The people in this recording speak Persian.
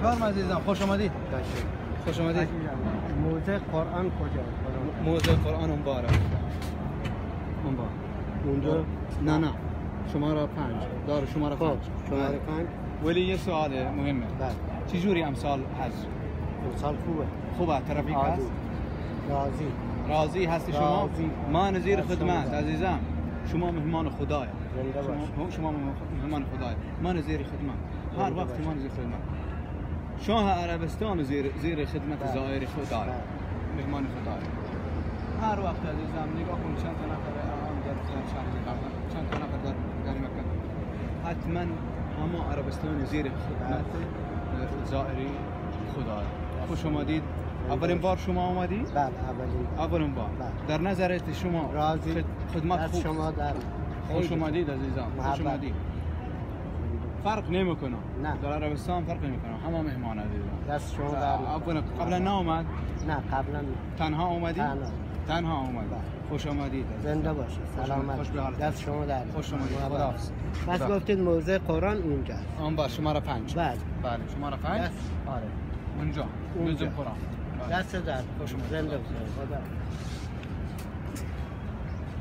بفرمایید عزیزم، خوش آمدید. خوش آمدید. موزه قرآن کجا؟ موزه قرآن اون باره. اون بار. اونجا؟ نه شماره 5 دار شماره 5. شماره 5. ولی یه سوال مهمه. بله. چجوری امسال حج؟ امسال خوبه ترافیک هست؟ راضی هستی شما؟ راضی. ما نظیر خدمت عزیزم. شما مهمان خدای. شما مهمان خدای. ما نظیر خدمت. هر وقت ما نظیر خدمت. شاه عربستان زیر خدمت زائر خدای. مهمان خدای. هر وقت عزیزم نگاه کن چند تا نفر الان در شهر قبل چند تا نفر در مکه. حتما اما عربستان زیر خدمت زائری خدای. خوش آمدید. اولین بار شما آمدی؟ بله اولین بار. در نظرت شما راضی خدمت خوب شما در خوش آمدید عزیزم. خوش آمدید. فرق نمیکنه. نه. در عربستان فرق نمیکنه. همه مهمان عزیزم. دست شما در قبلا نه اومد؟ نه قبلا تنها اومدی؟ تنها اومد. خوش آمدید. زنده باشید. سلامت. خوش به حالت. دست شما در خوش آمدید. خداحافظ. بس گفتید موزه قرآن اونجا. اون با شماره 5. بله شماره 5. آره. اونجا. موزه قرآن. دست در خوش آمدید. زنده باشید. خدا